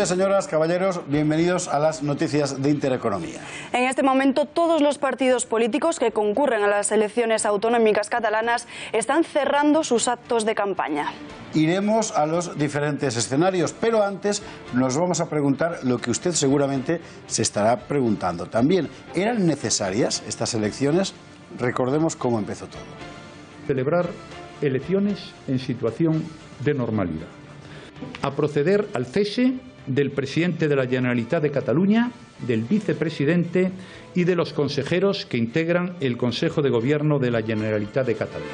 noches, señoras, caballeros. Bienvenidos a las noticias de Intereconomía. En este momento, todos los partidos políticos que concurren a las elecciones autonómicas catalanas están cerrando sus actos de campaña. Iremos a los diferentes escenarios, pero antes nos vamos a preguntar lo que usted seguramente se estará preguntando también. ¿Eran necesarias estas elecciones? Recordemos cómo empezó todo. Celebrar elecciones en situación de normalidad. A proceder al cese del presidente de la Generalitat de Cataluña, del vicepresidente y de los consejeros que integran el Consejo de Gobierno de la Generalitat de Cataluña.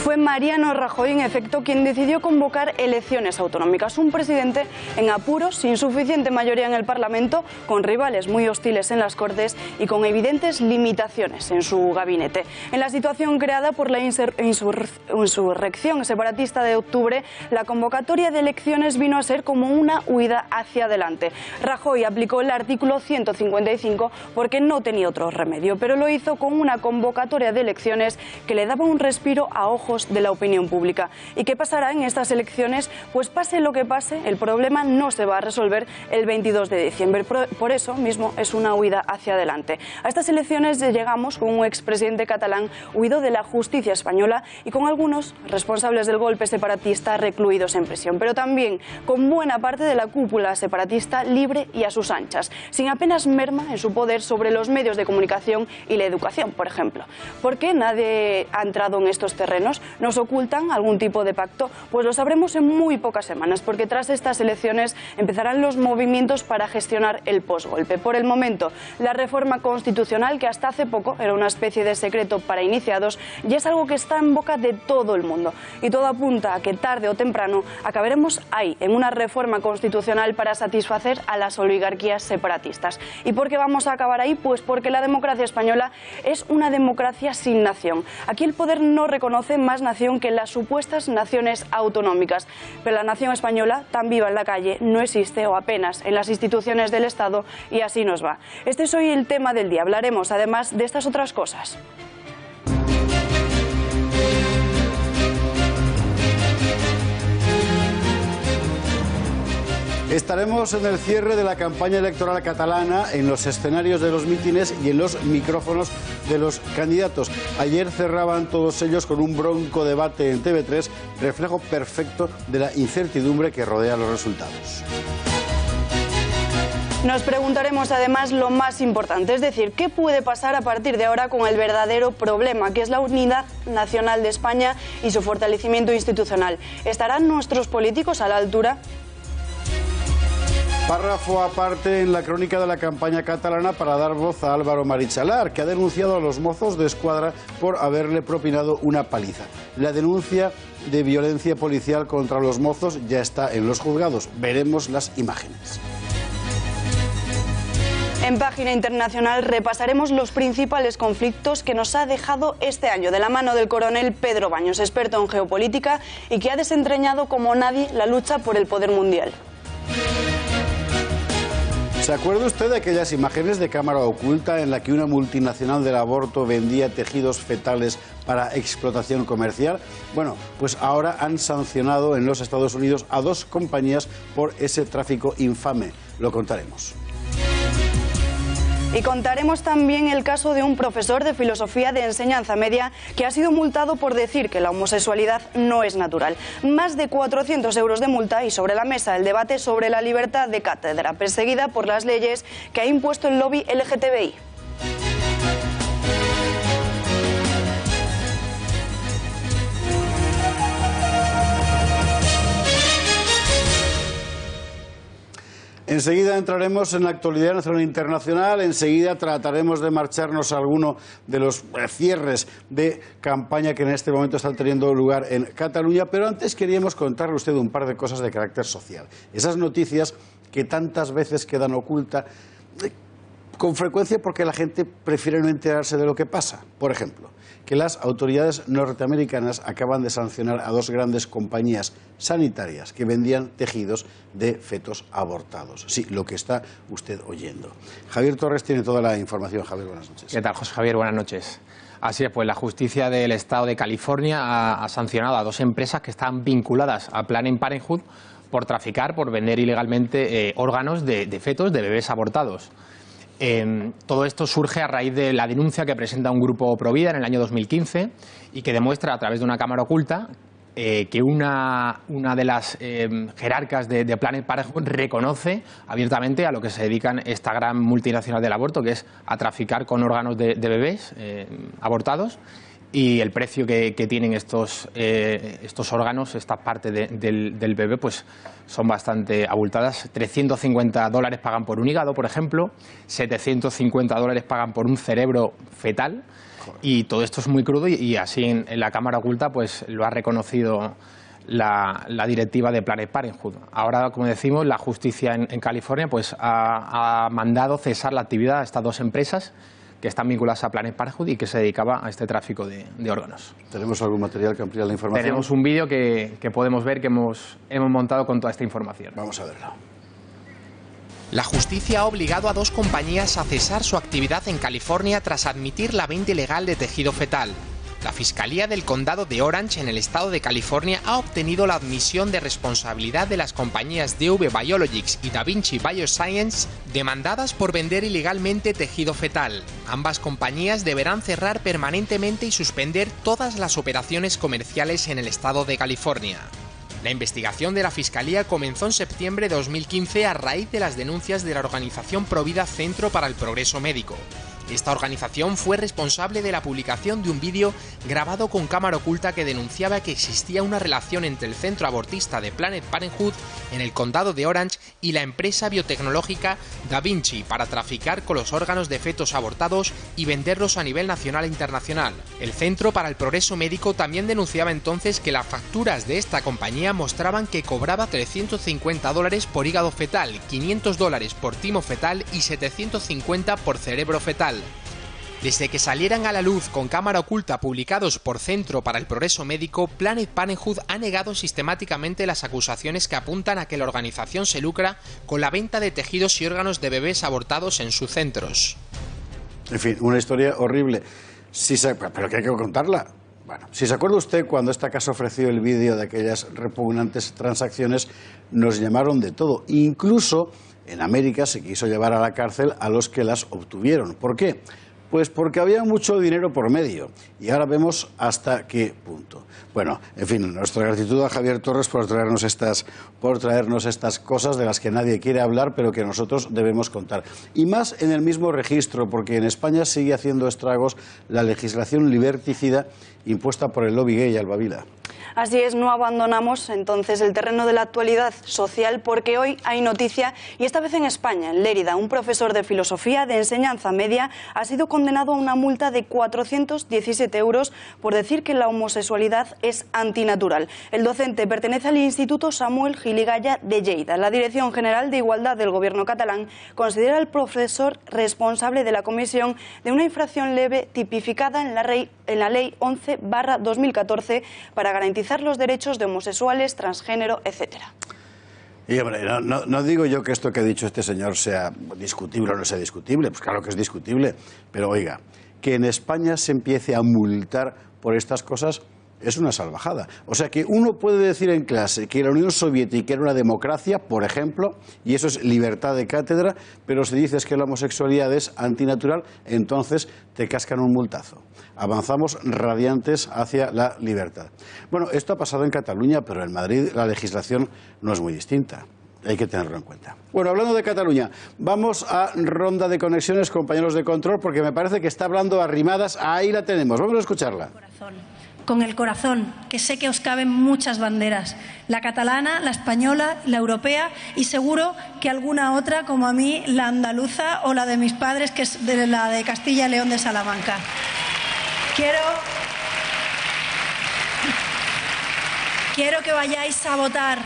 Fue Mariano Rajoy, en efecto, quien decidió convocar elecciones autonómicas. Un presidente en apuros, sin suficiente mayoría en el Parlamento, con rivales muy hostiles en las Cortes y con evidentes limitaciones en su gabinete. En la situación creada por la insurrección separatista de octubre, la convocatoria de elecciones vino a ser como una huida hacia adelante. Rajoy aplicó el artículo 155 porque no tenía otro remedio, pero lo hizo con una convocatoria de elecciones que le daba un respiro a ojos de la opinión pública. ¿Y qué pasará en estas elecciones? Pues pase lo que pase, el problema no se va a resolver el 22 de diciembre. Por eso mismo es una huida hacia adelante. A estas elecciones llegamos con un expresidente catalán huido de la justicia española y con algunos responsables del golpe separatista recluidos en prisión, pero también con buena parte de la cúpula separatista libre y a sus anchas, sin apenas merma en su poder sobre los medios de comunicación y la educación, por ejemplo. ¿Por qué nadie ha entrado en estos terrenos? ¿Nos ocultan algún tipo de pacto? Pues lo sabremos en muy pocas semanas, porque tras estas elecciones empezarán los movimientos para gestionar el posgolpe. Por el momento, la reforma constitucional, que hasta hace poco era una especie de secreto para iniciados, ya es algo que está en boca de todo el mundo. Y todo apunta a que tarde o temprano acabaremos ahí, en una reforma constitucional para satisfacer a las oligarquías separatistas. ¿Y por qué vamos a acabar ahí? Pues porque la democracia española es una democracia sin nación. Aquí el poder no reconoce más nación que las supuestas naciones autonómicas. Pero la nación española, tan viva en la calle, no existe o apenas en las instituciones del Estado, y así nos va. Este es hoy el tema del día. Hablaremos además de estas otras cosas. Estaremos en el cierre de la campaña electoral catalana, en los escenarios de los mítines y en los micrófonos de los candidatos. Ayer cerraban todos ellos con un bronco debate en TV3, reflejo perfecto de la incertidumbre que rodea los resultados. Nos preguntaremos además lo más importante, es decir, ¿qué puede pasar a partir de ahora con el verdadero problema, que es la unidad nacional de España y su fortalecimiento institucional? ¿Estarán nuestros políticos a la altura? Párrafo aparte en la crónica de la campaña catalana para dar voz a Álvaro Marichalar, que ha denunciado a los mozos de escuadra por haberle propinado una paliza. La denuncia de violencia policial contra los mozos ya está en los juzgados. Veremos las imágenes. En página internacional repasaremos los principales conflictos que nos ha dejado este año, de la mano del coronel Pedro Baños, experto en geopolítica y que ha desentrañado como nadie la lucha por el poder mundial. ¿Se acuerda usted de aquellas imágenes de cámara oculta en la que una multinacional del aborto vendía tejidos fetales para explotación comercial? Bueno, pues ahora han sancionado en los Estados Unidos a 2 compañías por ese tráfico infame. Lo contaremos. Y contaremos también el caso de un profesor de filosofía de enseñanza media que ha sido multado por decir que la homosexualidad no es natural. Más de 400 euros de multa y sobre la mesa el debate sobre la libertad de cátedra, perseguida por las leyes que ha impuesto el lobby LGTBI. Enseguida entraremos en la actualidad nacional e internacional, enseguida trataremos de marcharnos a alguno de los cierres de campaña que en este momento están teniendo lugar en Cataluña, pero antes queríamos contarle a usted un par de cosas de carácter social. Esas noticias que tantas veces quedan ocultas, con frecuencia porque la gente prefiere no enterarse de lo que pasa. Por ejemplo, que las autoridades norteamericanas acaban de sancionar a 2 grandes compañías sanitarias que vendían tejidos de fetos abortados. Sí, lo que está usted oyendo. Javier Torres tiene toda la información. Javier, buenas noches. ¿Qué tal, José Javier? Buenas noches. Así es, pues la justicia del estado de California ha sancionado a 2 empresas que están vinculadas a Planned Parenthood por traficar, por vender ilegalmente órganos de fetos de bebés abortados. Todo esto surge a raíz de la denuncia que presenta un grupo Provida en el año 2015 y que demuestra a través de una cámara oculta que una de las jerarcas de Planned Parenthood reconoce abiertamente a lo que se dedican esta gran multinacional del aborto, que es a traficar con órganos de bebés abortados, y el precio que tienen estos órganos, esta parte del bebé, pues son bastante abultadas. $350 pagan por un hígado, por ejemplo, $750 pagan por un cerebro fetal. Y todo esto es muy crudo y así en la cámara oculta pues lo ha reconocido la directiva de Planned Parenthood. Ahora, como decimos, la justicia en California pues ha mandado cesar la actividad a estas dos empresas que están vinculadas a Planned Parenthood y que se dedicaba a este tráfico de órganos. ¿Tenemos algún material que amplíe la información? Tenemos un vídeo que podemos ver que hemos montado con toda esta información. Vamos a verlo. La justicia ha obligado a dos compañías a cesar su actividad en California tras admitir la venta ilegal de tejido fetal. La Fiscalía del Condado de Orange, en el estado de California, ha obtenido la admisión de responsabilidad de las compañías DV Biologics y Da Vinci Bioscience, demandadas por vender ilegalmente tejido fetal. Ambas compañías deberán cerrar permanentemente y suspender todas las operaciones comerciales en el estado de California. La investigación de la Fiscalía comenzó en septiembre de 2015 a raíz de las denuncias de la organización Provida Centro para el Progreso Médico. Esta organización fue responsable de la publicación de un vídeo grabado con cámara oculta que denunciaba que existía una relación entre el centro abortista de Planned Parenthood en el condado de Orange y la empresa biotecnológica Da Vinci para traficar con los órganos de fetos abortados y venderlos a nivel nacional e internacional. El Centro para el Progreso Médico también denunciaba entonces que las facturas de esta compañía mostraban que cobraba $350 por hígado fetal, $500 por timo fetal y $750 por cerebro fetal. Desde que salieran a la luz con cámara oculta publicados por Centro para el Progreso Médico, Planned Parenthood ha negado sistemáticamente las acusaciones que apuntan a que la organización se lucra con la venta de tejidos y órganos de bebés abortados en sus centros. En fin, una historia horrible. Pero que hay que contarla. Bueno, si se acuerda usted, cuando esta casa ofreció el vídeo de aquellas repugnantes transacciones, nos llamaron de todo. Incluso en América se quiso llevar a la cárcel a los que las obtuvieron. ¿Por qué? Pues porque había mucho dinero por medio, y ahora vemos hasta qué punto. Bueno, en fin, nuestra gratitud a Javier Torres por traernos estas cosas de las que nadie quiere hablar, pero que nosotros debemos contar. Y más en el mismo registro, porque en España sigue haciendo estragos la legislación liberticida impuesta por el lobby gay Albavila. Así es, no abandonamos entonces el terreno de la actualidad social porque hoy hay noticia y esta vez en España, en Lérida, un profesor de filosofía de enseñanza media ha sido condenado a una multa de 417 € por decir que la homosexualidad es antinatural. El docente pertenece al Instituto Samuel Gil y Gaya de Lleida. La Dirección General de Igualdad del Gobierno catalán considera al profesor responsable de la comisión de una infracción leve tipificada en la Ley 11/2014 para garantizar los derechos de homosexuales, transgénero, etcétera. Y hombre, no digo yo que esto que ha dicho este señor sea discutible o no sea discutible, pues claro que es discutible, pero oiga, que en España se empiece a multar por estas cosas es una salvajada. O sea que uno puede decir en clase que la Unión Soviética era una democracia, por ejemplo, y eso es libertad de cátedra, pero si dices que la homosexualidad es antinatural, entonces te cascan un multazo. Avanzamos radiantes hacia la libertad. Bueno, esto ha pasado en Cataluña, pero en Madrid la legislación no es muy distinta. Hay que tenerlo en cuenta. Bueno, hablando de Cataluña, vamos a ronda de conexiones, compañeros de control, porque me parece que está hablando Arrimadas. Ahí la tenemos. Vamos a escucharla. Con el corazón, que sé que os caben muchas banderas, la catalana, la española, la europea y seguro que alguna otra, como a mí, la andaluza o la de mis padres, que es la de Castilla y León de Salamanca. Quiero que vayáis a votar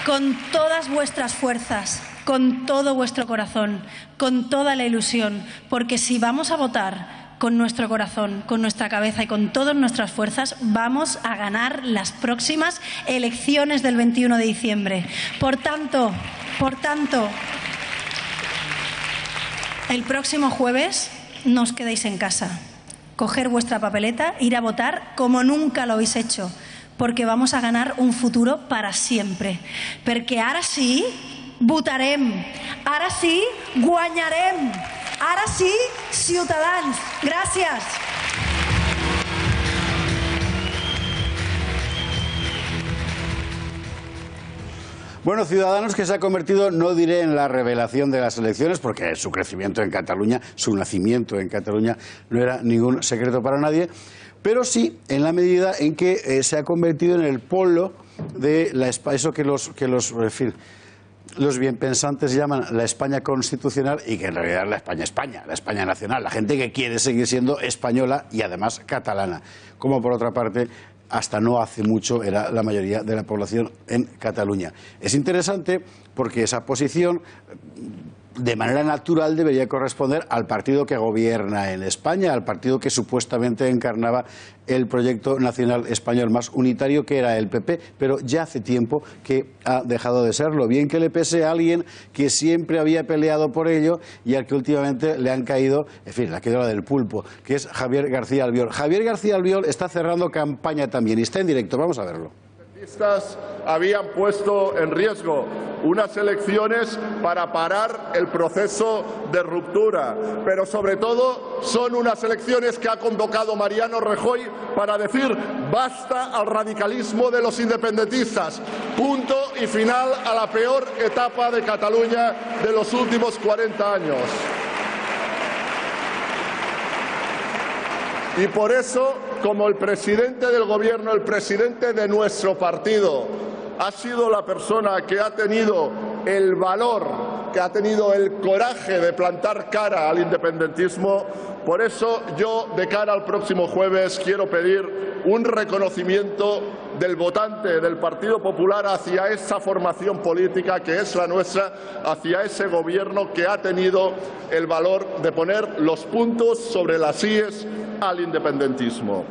con todas vuestras fuerzas, con todo vuestro corazón, con toda la ilusión, porque si vamos a votar con nuestro corazón, con nuestra cabeza y con todas nuestras fuerzas, vamos a ganar las próximas elecciones del 21 de diciembre. Por tanto, el próximo jueves no os quedéis en casa. Coger vuestra papeleta, ir a votar como nunca lo habéis hecho, porque vamos a ganar un futuro para siempre. Perquè ara sí votarem, ara sí guanyarem, ara sí Ciutadans. Gràcies. Bueno, Ciudadanos, que se ha convertido, no diré en la revelación de las elecciones, porque su crecimiento en Cataluña, su nacimiento en Cataluña, no era ningún secreto para nadie, pero sí en la medida en que se ha convertido en el polo de eso que los bienpensantes llaman la España constitucional y que en realidad es la España, la España nacional, la gente que quiere seguir siendo española y además catalana, como por otra parte hasta no hace mucho era la mayoría de la población en Cataluña. Es interesante porque esa posición de manera natural debería corresponder al partido que gobierna en España, al partido que supuestamente encarnaba el proyecto nacional español más unitario, que era el PP, pero ya hace tiempo que ha dejado de serlo. Bien que le pese a alguien que siempre había peleado por ello y al que últimamente le han caído, en fin, la caída del pulpo, que es Javier García Albiol. Javier García Albiol está cerrando campaña también y está en directo. Vamos a verlo. Habían puesto en riesgo unas elecciones para parar el proceso de ruptura, pero sobre todo son unas elecciones que ha convocado Mariano Rajoy para decir basta al radicalismo de los independentistas, punto y final a la peor etapa de Cataluña de los últimos 40 años. Y por eso, como el presidente del Gobierno, el presidente de nuestro partido, ha sido la persona que ha tenido el valor, que ha tenido el coraje de plantar cara al independentismo, por eso yo, de cara al próximo jueves, quiero pedir un reconocimiento del votante del Partido Popular hacia esa formación política que es la nuestra, hacia ese Gobierno que ha tenido el valor de poner los puntos sobre las íes al independentismo.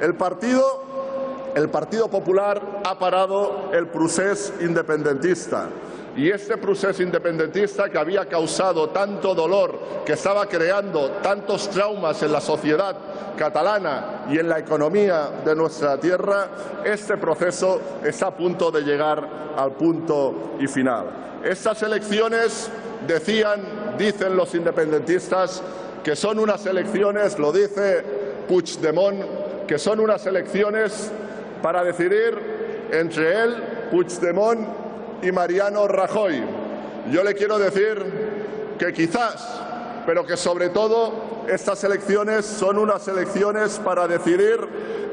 El Partido Popular ha parado el procés independentista. Y este proceso independentista que había causado tanto dolor, que estaba creando tantos traumas en la sociedad catalana y en la economía de nuestra tierra, este proceso está a punto de llegar al punto y final. Estas elecciones dicen los independentistas, que son unas elecciones, lo dice Puigdemont, que son unas elecciones para decidir entre él, Puigdemont y Mariano Rajoy. Yo le quiero decir que quizás, pero que sobre todo estas elecciones son unas elecciones para decidir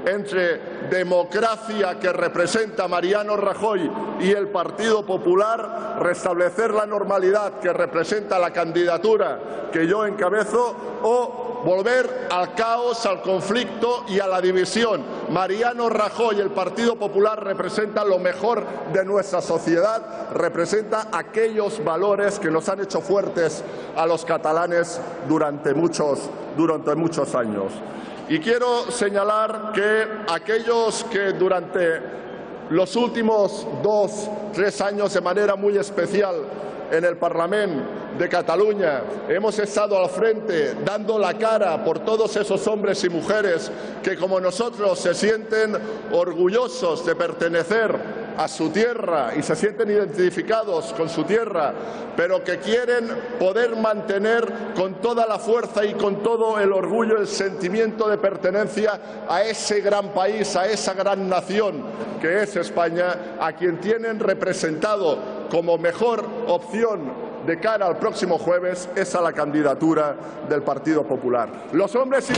entre democracia que representa Mariano Rajoy y el Partido Popular, restablecer la normalidad que representa la candidatura que yo encabezo, o volver al caos, al conflicto y a la división. Mariano Rajoy y el Partido Popular representan lo mejor de nuestra sociedad, representa aquellos valores que nos han hecho fuertes a los catalanes durante muchos años. Y quiero señalar que aquellos que durante los últimos 2-3 años, de manera muy especial en el Parlamento de Cataluña, hemos estado al frente dando la cara por todos esos hombres y mujeres que, como nosotros, se sienten orgullosos de pertenecer a su tierra y se sienten identificados con su tierra, pero que quieren poder mantener con toda la fuerza y con todo el orgullo el sentimiento de pertenencia a ese gran país, a esa gran nación que es España, a quien tienen representado como mejor opción de cara al próximo jueves es a la candidatura del Partido Popular. Los hombres y...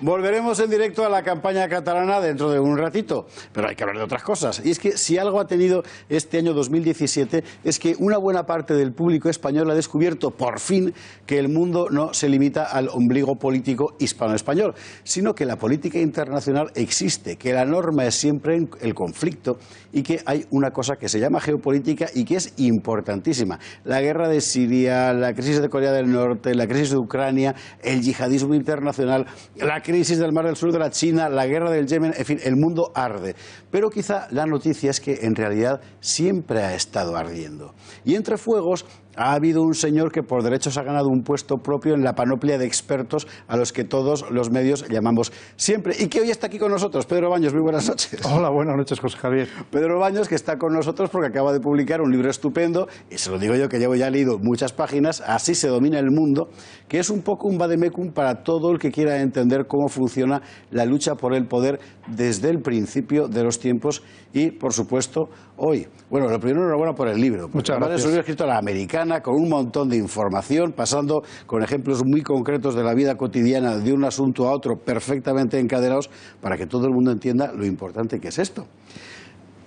Volveremos en directo a la campaña catalana dentro de un ratito, pero hay que hablar de otras cosas. Y es que si algo ha tenido este año 2017 es que una buena parte del público español ha descubierto por fin que el mundo no se limita al ombligo político hispano-español, sino que la política internacional existe, que la norma es siempre el conflicto y que hay una cosa que se llama geopolítica y que es importantísima. La guerra de Siria, la crisis de Corea del Norte, la crisis de Ucrania, el yihadismo internacional, la crisis del Mar del Sur de la China, la guerra del Yemen, en fin, el mundo arde. Pero quizá la noticia es que en realidad siempre ha estado ardiendo. Y entre fuegos Ha habido un señor que por derechos ha ganado un puesto propio en la panoplia de expertos a los que todos los medios llamamos siempre. Y que hoy está aquí con nosotros. Pedro Baños, muy buenas noches. Hola, buenas noches, José Javier. Pedro Baños, que está con nosotros porque acaba de publicar un libro estupendo, y se lo digo yo que llevo ya leído muchas páginas, Así se domina el mundo, que es un poco un vademecum para todo el que quiera entender cómo funciona la lucha por el poder desde el principio de los tiempos y, por supuesto, hoy. Bueno, lo primero, enhorabuena por el libro. Muchas gracias. Es un libro escrito a la americana, con un montón de información, pasando con ejemplos muy concretos de la vida cotidiana de un asunto a otro, perfectamente encadenados, para que todo el mundo entienda lo importante que es esto.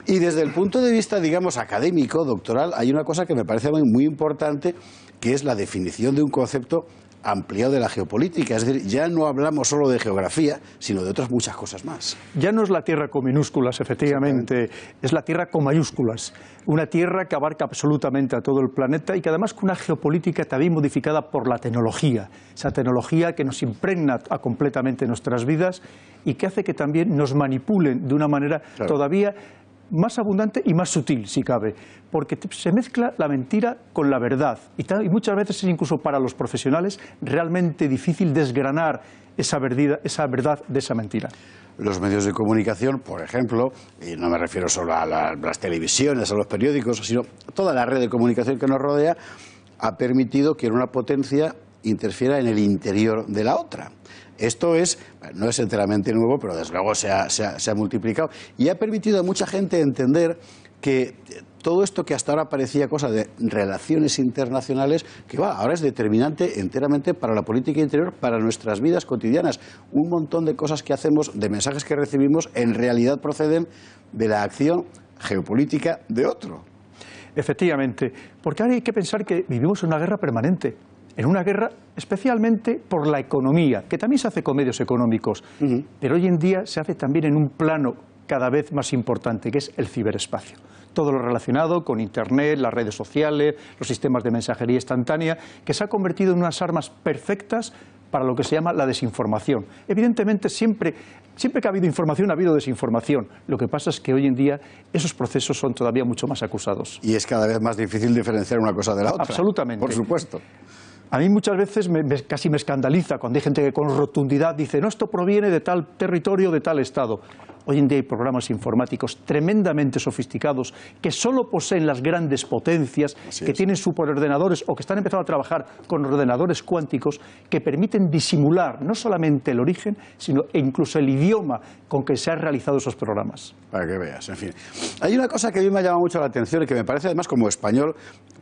Y desde el punto de vista, digamos, académico, doctoral, hay una cosa que me parece muy importante, que es la definición de un concepto ampliado de la geopolítica. Es decir, ya no hablamos solo de geografía, sino de otras muchas cosas más. Ya no es la Tierra con minúsculas, efectivamente, es la Tierra con mayúsculas. Una Tierra que abarca absolutamente a todo el planeta y que además con una geopolítica también modificada por la tecnología. Esa tecnología que nos impregna completamente nuestras vidas y que hace que también nos manipulen de una manera todavía más abundante y más sutil, si cabe, porque se mezcla la mentira con la verdad y muchas veces es incluso para los profesionales realmente difícil desgranar esa verdad de esa mentira. Los medios de comunicación, por ejemplo, y no me refiero solo a las televisiones, a los periódicos, sino toda la red de comunicación que nos rodea, ha permitido que una potencia interfiera en el interior de la otra. Esto no es enteramente nuevo, pero desde luego se ha multiplicado y ha permitido a mucha gente entender que todo esto que hasta ahora parecía cosa de relaciones internacionales, que ahora es determinante enteramente para la política interior, para nuestras vidas cotidianas. Un montón de cosas que hacemos, de mensajes que recibimos, en realidad proceden de la acción geopolítica de otro. Efectivamente, porque ahora hay que pensar que vivimos en una guerra permanente. En una guerra especialmente por la economía, que también se hace con medios económicos, pero hoy en día se hace también en un plano cada vez más importante, que es el ciberespacio. Todo lo relacionado con Internet, las redes sociales, los sistemas de mensajería instantánea, que se ha convertido en unas armas perfectas para lo que se llama la desinformación. Evidentemente, siempre que ha habido información, ha habido desinformación. Lo que pasa es que hoy en día esos procesos son todavía mucho más acusados. Y es cada vez más difícil diferenciar una cosa de la otra. Absolutamente. Por supuesto. A mí muchas veces casi me escandaliza cuando hay gente que con rotundidad dice no, esto proviene de tal territorio, de tal estado. Hoy en día hay programas informáticos tremendamente sofisticados que solo poseen las grandes potencias, que tienen superordenadores o que están empezando a trabajar con ordenadores cuánticos que permiten disimular no solamente el origen, sino incluso el idioma con que se han realizado esos programas. Para que veas, en fin. Hay una cosa que a mí me ha llamado mucho la atención y que me parece además como español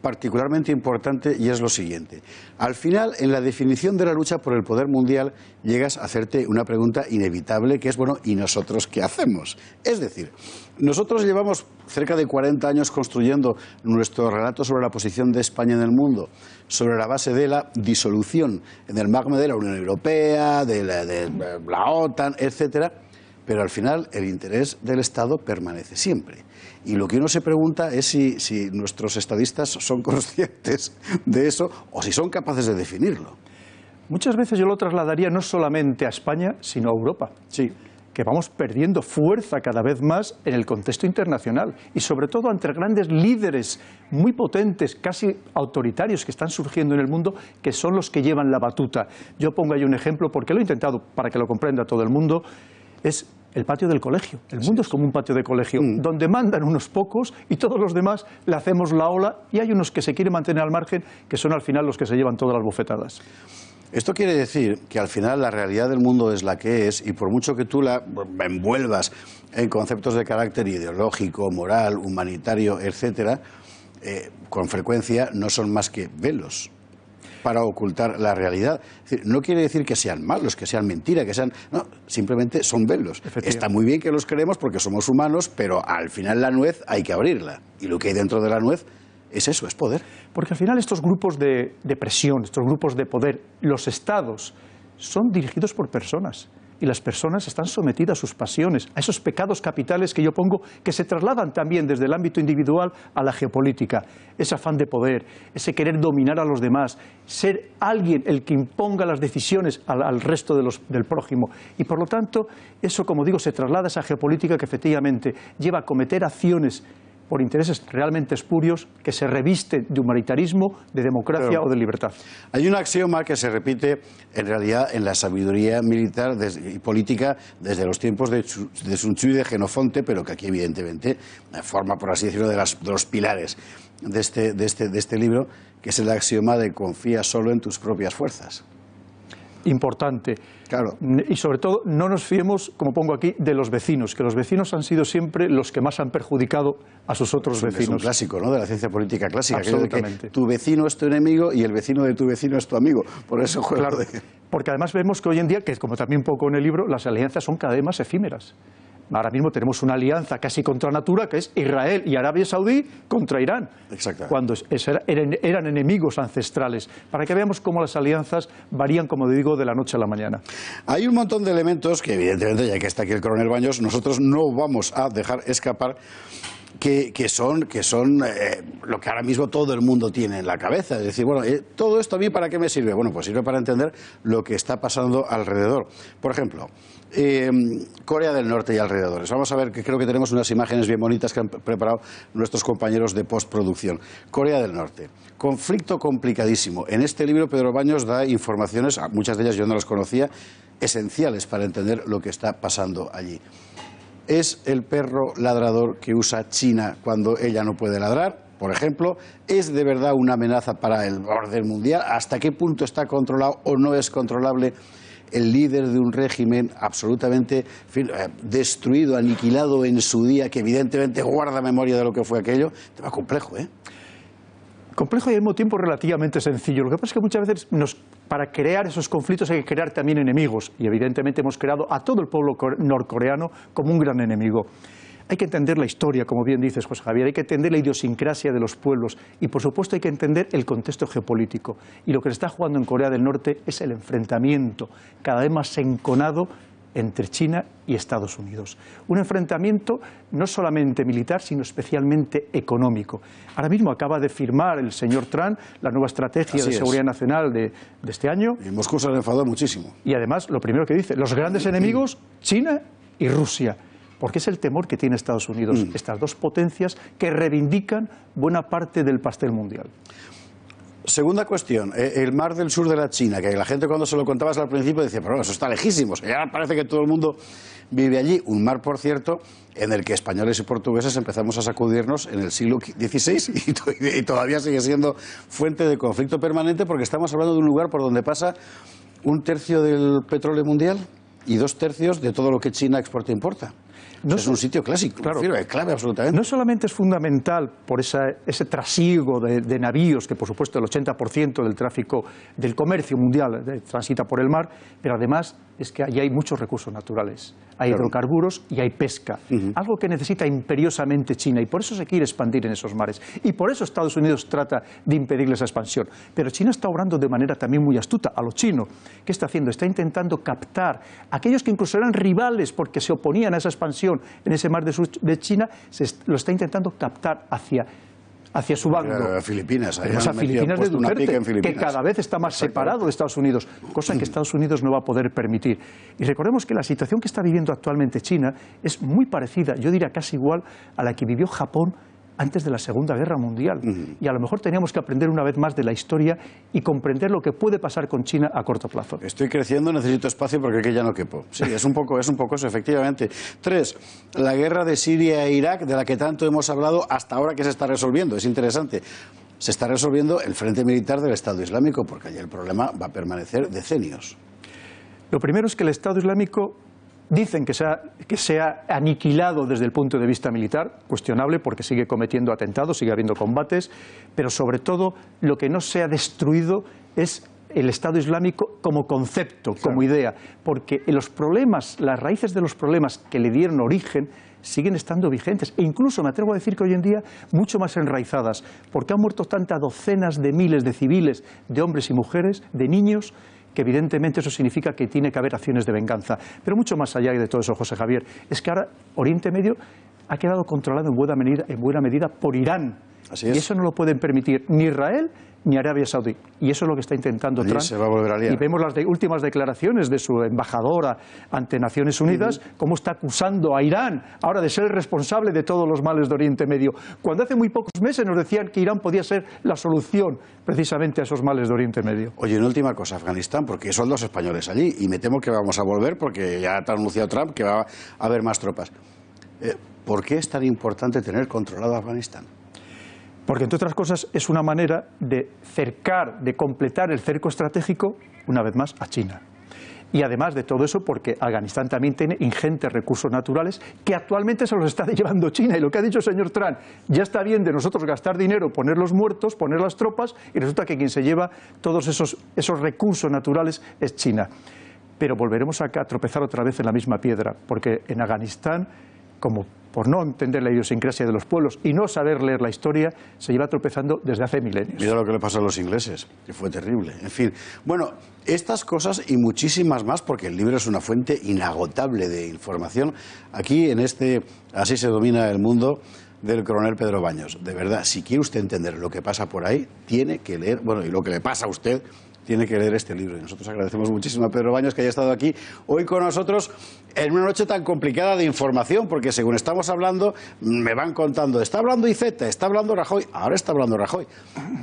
particularmente importante y es lo siguiente. Al final, en la definición de la lucha por el poder mundial, llegas a hacerte una pregunta inevitable que es, bueno, ¿y nosotros qué hacemos? Es decir, nosotros llevamos cerca de 40 años construyendo nuestro relato sobre la posición de España en el mundo, sobre la base de la disolución en el magma de la Unión Europea, de la OTAN, etcétera, pero al final el interés del Estado permanece siempre. Y lo que uno se pregunta es si nuestros estadistas son conscientes de eso o si son capaces de definirlo. Muchas veces yo lo trasladaría no solamente a España, sino a Europa. Sí. Que vamos perdiendo fuerza cada vez más en el contexto internacional y sobre todo ante grandes líderes muy potentes, casi autoritarios que están surgiendo en el mundo, que son los que llevan la batuta. Yo pongo ahí un ejemplo porque lo he intentado para que lo comprenda todo el mundo, es el patio del colegio. El mundo es como un patio de colegio, donde mandan unos pocos y todos los demás le hacemos la ola y hay unos que se quieren mantener al margen, que son al final los que se llevan todas las bofetadas. Esto quiere decir que al final la realidad del mundo es la que es y por mucho que tú la envuelvas en conceptos de carácter ideológico, moral, humanitario, etcétera, con frecuencia no son más que velos para ocultar la realidad. Es decir, no quiere decir que sean malos, que sean mentira, que sean... No, simplemente son velos. Está muy bien que los creemos porque somos humanos, pero al final la nuez hay que abrirla. Y lo que hay dentro de la nuez es eso, es poder. Porque al final estos grupos de presión, estos grupos de poder, los estados, son dirigidos por personas. Y las personas están sometidas a sus pasiones, a esos pecados capitales que yo pongo, que se trasladan también desde el ámbito individual a la geopolítica. Ese afán de poder, ese querer dominar a los demás, ser alguien el que imponga las decisiones al resto del prójimo. Y por lo tanto, eso, como digo, se traslada a esa geopolítica que efectivamente lleva a cometer acciones por intereses realmente espurios que se revisten de humanitarismo, de democracia o de libertad. Hay un axioma que se repite en realidad en la sabiduría militar y política desde los tiempos de Sun Tzu y de Jenofonte, pero que aquí evidentemente forma, por así decirlo, de los pilares de este libro, que es el axioma de confía solo en tus propias fuerzas. Importante. Claro. Y sobre todo, no nos fiemos, como pongo aquí, de los vecinos, que los vecinos han sido siempre los que más han perjudicado a sus otros vecinos. Es un clásico, ¿no?, de la ciencia política clásica. Absolutamente. Que tu vecino es tu enemigo y el vecino de tu vecino es tu amigo. Por eso juego claro, porque además vemos que hoy en día, que como también un poco en el libro, las alianzas son cada vez más efímeras. Ahora mismo tenemos una alianza casi contra natura, que es Israel y Arabia Saudí contra Irán, cuando eran enemigos ancestrales, para que veamos cómo las alianzas varían, como digo, de la noche a la mañana. Hay un montón de elementos que, evidentemente, ya que está aquí el coronel Baños, nosotros no vamos a dejar escapar, que son lo que ahora mismo todo el mundo tiene en la cabeza. Es decir, bueno, ¿todo esto a mí para qué me sirve? Bueno, pues sirve para entender lo que está pasando alrededor. Por ejemplo, Corea del Norte y alrededores. Vamos a ver, que creo que tenemos unas imágenes bien bonitas que han preparado nuestros compañeros de postproducción. Corea del Norte. Conflicto complicadísimo. En este libro Pedro Baños da informaciones, muchas de ellas yo no las conocía, esenciales para entender lo que está pasando allí. ¿Es el perro ladrador que usa China cuando ella no puede ladrar? Por ejemplo, ¿es de verdad una amenaza para el orden mundial? ¿Hasta qué punto está controlado o no es controlable el líder de un régimen absolutamente destruido, aniquilado en su día, que evidentemente guarda memoria de lo que fue aquello? Tema complejo, ¿eh? Complejo y al mismo tiempo relativamente sencillo. Lo que pasa es que muchas veces para crear esos conflictos hay que crear también enemigos, y evidentemente hemos creado a todo el pueblo norcoreano como un gran enemigo. Hay que entender la historia, como bien dices, José Javier, hay que entender la idiosincrasia de los pueblos y, por supuesto, hay que entender el contexto geopolítico. Y lo que se está jugando en Corea del Norte es el enfrentamiento cada vez más enconado entre China y Estados Unidos. Un enfrentamiento no solamente militar, sino especialmente económico. Ahora mismo acaba de firmar el señor Trump la nueva estrategia de seguridad nacional de este año. Y Moscú se ha enfadado muchísimo. Y además, lo primero que dice, los grandes enemigos, China y Rusia. Porque es el temor que tiene Estados Unidos, estas dos potencias que reivindican buena parte del pastel mundial. Segunda cuestión, el mar del sur de la China, que la gente cuando se lo contabas al principio decía, pero eso está lejísimos, y ahora parece que todo el mundo vive allí. Un mar, por cierto, en el que españoles y portugueses empezamos a sacudirnos en el siglo XVI y todavía sigue siendo fuente de conflicto permanente, porque estamos hablando de un lugar por donde pasa 1/3 del petróleo mundial y 2/3 de todo lo que China exporta e importa. No es un sitio clásico, claro, clave absolutamente. No solamente es fundamental por ese trasiego de navíos, que por supuesto el 80% del tráfico del comercio mundial transita por el mar, pero además es que allí hay muchos recursos naturales, hay hidrocarburos y hay pesca, algo que necesita imperiosamente China, y por eso se quiere expandir en esos mares, y por eso Estados Unidos trata de impedirle esa expansión. Pero China está obrando de manera también muy astuta a lo chino. ¿Qué está haciendo? Está intentando captar a aquellos que incluso eran rivales porque se oponían a esa expansión en ese mar de China, lo está intentando captar hacia su bando. Filipinas, a Filipinas de Duterte, que cada vez está más separado de Estados Unidos, cosa que Estados Unidos no va a poder permitir. Y recordemos que la situación que está viviendo actualmente China es muy parecida, yo diría casi igual, a la que vivió Japón antes de la Segunda Guerra Mundial. Y a lo mejor teníamos que aprender una vez más de la historia y comprender lo que puede pasar con China a corto plazo. Estoy creciendo, necesito espacio porque aquí ya no quepo. Sí, es un poco eso, efectivamente. 3. La guerra de Siria e Irak, de la que tanto hemos hablado hasta ahora, que se está resolviendo. Es interesante. Se está resolviendo el frente militar del Estado Islámico, porque allí el problema va a permanecer decenios. Lo primero es que el Estado Islámico dicen que se ha aniquilado desde el punto de vista militar, cuestionable porque sigue cometiendo atentados, sigue habiendo combates, pero sobre todo lo que no se ha destruido es el Estado Islámico como concepto, como idea, porque los problemas, las raíces de los problemas que le dieron origen siguen estando vigentes, e incluso me atrevo a decir que hoy en día mucho más enraizadas, porque han muerto tantas docenas de miles de civiles, de hombres y mujeres, de niños, que evidentemente eso significa que tiene que haber acciones de venganza. Pero mucho más allá de todo eso, José Javier, es que ahora Oriente Medio ha quedado controlado en buena medida por Irán. Así es. Y eso no lo pueden permitir ni Israel ni Arabia Saudí. Y eso es lo que está intentando Trump. Se va a volver a liar. Y vemos las últimas declaraciones de su embajadora ante Naciones Unidas, cómo está acusando a Irán ahora de ser el responsable de todos los males de Oriente Medio, cuando hace muy pocos meses nos decían que Irán podía ser la solución precisamente a esos males de Oriente Medio. Oye, una última cosa, Afganistán, porque son los españoles allí, y me temo que vamos a volver, porque ya ha anunciado Trump que va a haber más tropas. ¿Por qué es tan importante tener controlado Afganistán? Porque, entre otras cosas, es una manera de cercar, de completar el cerco estratégico, una vez más, a China. Y además de todo eso, porque Afganistán también tiene ingentes recursos naturales que actualmente se los está llevando China. Y lo que ha dicho el señor Trump, ya está bien de nosotros gastar dinero, poner los muertos, poner las tropas, y resulta que quien se lleva todos esos recursos naturales es China. Pero volveremos a tropezar otra vez en la misma piedra, porque en Afganistán, como por no entender la idiosincrasia de los pueblos y no saber leer la historia, se lleva tropezando desde hace milenios. Mira lo que le pasó a los ingleses, que fue terrible. En fin, bueno, estas cosas y muchísimas más, porque el libro es una fuente inagotable de información. Aquí en Así se domina el mundo, del coronel Pedro Baños. De verdad, si quiere usted entender lo que pasa por ahí, tiene que leer, bueno, y lo que le pasa a usted, tiene que leer este libro. Y nosotros agradecemos muchísimo a Pedro Baños que haya estado aquí hoy con nosotros en una noche tan complicada de información, porque según estamos hablando, me van contando, está hablando Iceta, está hablando Rajoy, ahora está hablando Rajoy.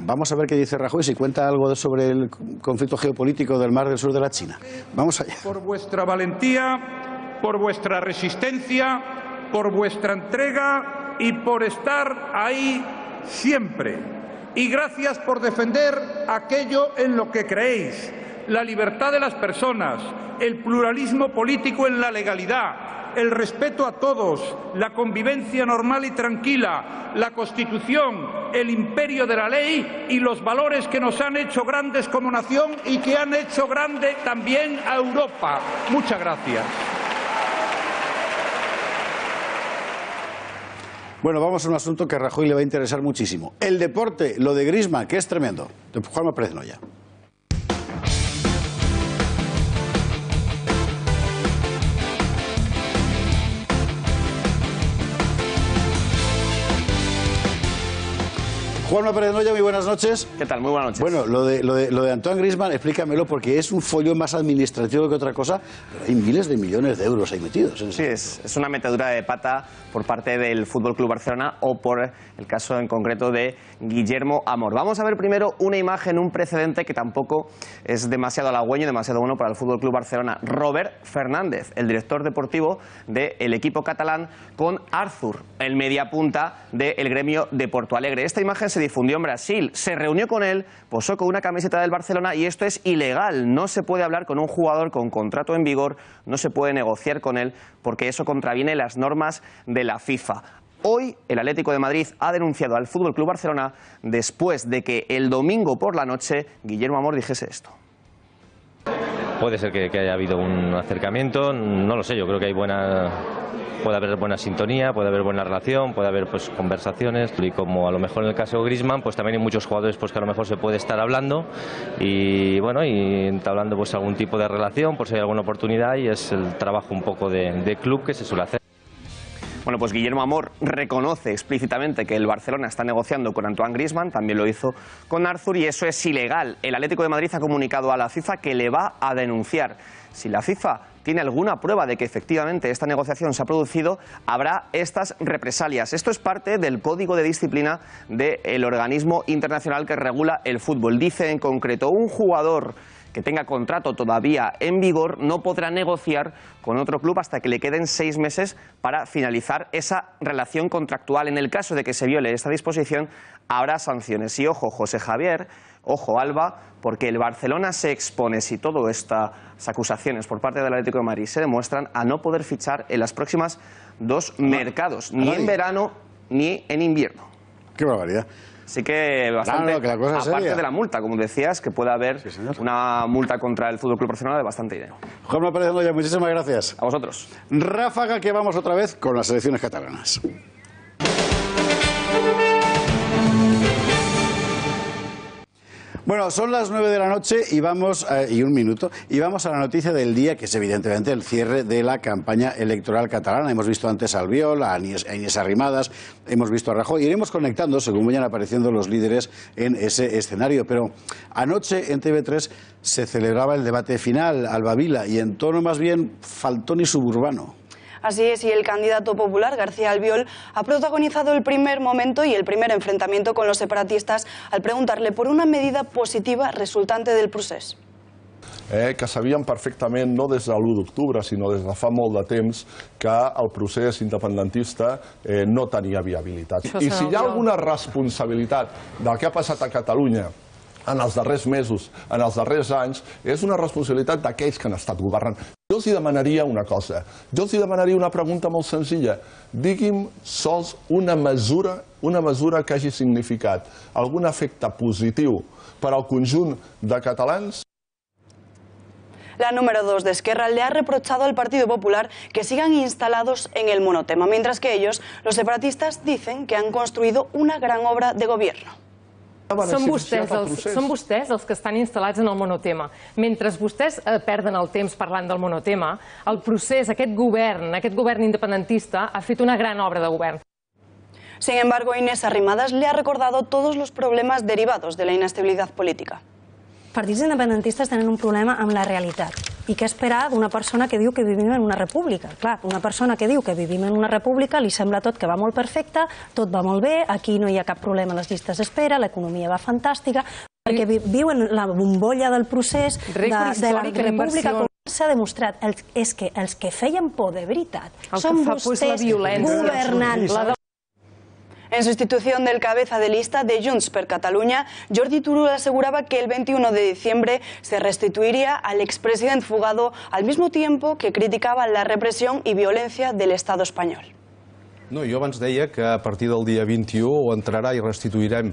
Vamos a ver qué dice Rajoy, si cuenta algo sobre el conflicto geopolítico del Mar del Sur de la China. Vamos allá. Por vuestra valentía, por vuestra resistencia, por vuestra entrega y por estar ahí siempre. Y gracias por defender aquello en lo que creéis, la libertad de las personas, el pluralismo político en la legalidad, el respeto a todos, la convivencia normal y tranquila, la Constitución, el imperio de la ley y los valores que nos han hecho grandes como nación y que han hecho grande también a Europa. Muchas gracias. Bueno, vamos a un asunto que a Rajoy le va a interesar muchísimo. El deporte, lo de Griezmann, que es tremendo. De Juanma Pérez Noya. Juanma Pérez Noya, muy buenas noches. ¿Qué tal? Muy buenas noches. Bueno, lo de Antoine Griezmann, explícamelo, porque es un follón más administrativo que otra cosa, pero hay miles de millones de euros ahí metidos. Sí, es una metedura de pata por parte del Fútbol Club Barcelona o por el caso en concreto de Guillermo Amor. Vamos a ver primero una imagen, un precedente que tampoco es demasiado halagüeño, demasiado bueno para el Fútbol Club Barcelona. Robert Fernández, el director deportivo del equipo catalán, con Arthur, el mediapunta del gremio de Porto Alegre. Esta imagen se difundió en Brasil, se reunió con él, posó con una camiseta del Barcelona y esto es ilegal. No se puede hablar con un jugador con contrato en vigor, no se puede negociar con él porque eso contraviene las normas de la FIFA. Hoy el Atlético de Madrid ha denunciado al Fútbol Club Barcelona después de que el domingo por la noche Guillermo Amor dijese esto. Puede ser que haya habido un acercamiento, no lo sé, yo creo que puede haber buena sintonía, puede haber buena relación, puede haber pues conversaciones, y como a lo mejor en el caso de Griezmann, pues también hay muchos jugadores pues que a lo mejor se puede estar hablando y bueno, y entablando pues algún tipo de relación por si hay alguna oportunidad, y es el trabajo un poco de club que se suele hacer. Bueno, pues Guillermo Amor reconoce explícitamente que el Barcelona está negociando con Antoine Griezmann, también lo hizo con Arthur, y eso es ilegal. El Atlético de Madrid ha comunicado a la FIFA que le va a denunciar. Si la FIFA tiene alguna prueba de que efectivamente esta negociación se ha producido, habrá estas represalias. Esto es parte del código de disciplina del organismo internacional que regula el fútbol. Dice en concreto, un jugador que tenga contrato todavía en vigor no podrá negociar con otro club hasta que le queden 6 meses para finalizar esa relación contractual. En el caso de que se viole esta disposición, habrá sanciones. Y ojo, José Javier, ojo, Alba, porque el Barcelona se expone, si todas estas acusaciones por parte del Atlético de Madrid se demuestran, a no poder fichar en las próximas 2 mercados, ni en verano ni en invierno. ¡Qué barbaridad! Así que bastante, que la cosa es aparte seria. de la multa, como decías, que puede haber una multa contra el Fútbol Club Barcelona de bastante dinero. Juanma Pérez Noya, muchísimas gracias. A vosotros. Ráfaga, que vamos otra vez con las selecciones catalanas. Bueno, son las 9 de la noche y vamos a la noticia del día, que es evidentemente el cierre de la campaña electoral catalana. Hemos visto antes a Albiol, a Inés Arrimadas, hemos visto a Rajoy. Iremos conectando según vayan apareciendo los líderes en ese escenario. Pero anoche en TV3 se celebraba el debate final, Alba Vila, y en tono más bien faltón y suburbano. Así es, y el candidato popular, García Albiol, ha protagonizado el primer momento y el primer enfrentamiento con los separatistas al preguntarle por una medida positiva resultante del procés. Que sabíem perfectament, no des de l'1 d'octubre, sinó des de fa molt de temps, que el procés independentista no tenia viabilitat. I si hi ha alguna responsabilitat del que ha passat a Catalunya en els darrers mesos, en els darrers anys, és una responsabilitat d'aquells que han estat governant. Jo els demanaria una cosa, jo els demanaria una pregunta molt senzilla. Digui'm sols una mesura que hagi significat algun efecte positiu per al conjunt de catalans. La número 2 de Esquerra le ha reprochado al Partido Popular que sigan instalados en el monotema, mientras que ellos, los separatistas, dicen que han construido una gran obra de gobierno. Són vostès els que estan instal·lats en el monotema. Mentre vostès perden el temps parlant del monotema, el procés, aquest govern independentista, ha fet una gran obra de govern. Sin embargo, Inés Arrimadas le ha recordado todos los problemas derivados de la inestabilidad política. Partits independentistes tenen un problema amb la realitat. I què esperar d'una persona que diu que vivim en una república? Clar, una persona que diu que vivim en una república li sembla tot que va molt perfecte, tot va molt bé, aquí no hi ha cap problema a les llistes d'espera, l'economia va fantàstica, perquè viu en la bombolla del procés de la república, com s'ha demostrat. És que els que feien por de veritat són vostès governant. En sustitución del cabeza de lista de Junts per Catalunya, Jordi Turull aseguraba que el 21 de diciembre se restituiría al expresidente fugado al mismo tiempo que criticaba la represión y violencia del Estado espanyol. No, jo abans deia que a partir del dia 21 entrarà i restituirem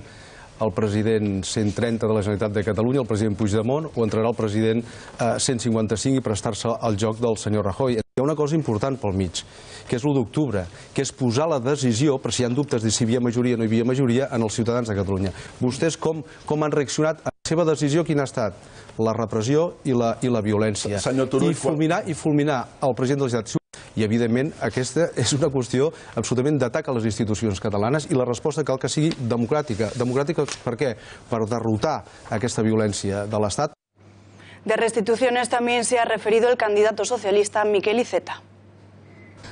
el president 130 de la Generalitat de Catalunya, el president Puigdemont, o entrarà el president 155 i prestar-se al joc del senyor Rajoy. Hi ha una cosa important pel mig, que és l'1 d'octubre, que és posar la decisió, per si hi ha dubtes de si hi havia majoria o no hi havia majoria, en els ciutadans de Catalunya. Vostès com han reaccionat a la seva decisió? Quina ha estat? La repressió i la violència. I fulminar el president de la Generalitat. I, evidentment, aquesta és una qüestió absolutament d'atac a les institucions catalanes i la resposta cal que sigui democràtica. Democràtica per què? Per derrotar aquesta violència de l'Estat. De restituciones también se ha referido el candidato socialista Miquel Iceta.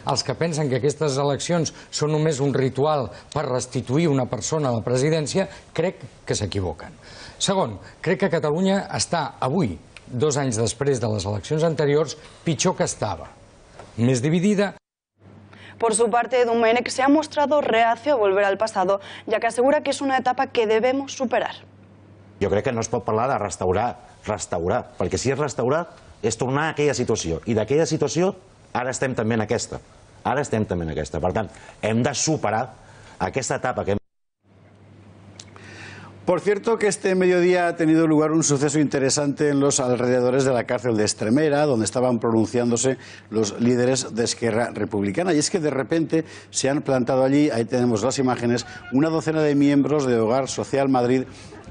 Els que pensen que aquestes eleccions són només un ritual per restituir una persona a la presidència, crec que s'equivoquen. Segon, crec que Catalunya està avui, 2 anys després de les eleccions anteriors, pitjor que estava. Més dividida. Por su parte, Domènech se ha mostrado reacio a volver al pasado, ya que asegura que es una etapa que debemos superar. Jo crec que no es pot parlar de restaurar, perquè si és restaurar és tornar a aquella situació, i d'aquella situació ara estem també en aquesta. Per tant, hem de superar aquesta etapa que hem... Por cierto que este mediodía ha tenido lugar un suceso interesante en los alrededores de la cárcel de Estremera, donde estaban pronunciándose los líderes de Esquerra Republicana. Y es que de repente se han plantado allí, ahí tenemos las imágenes, una docena de miembros de Hogar Social Madrid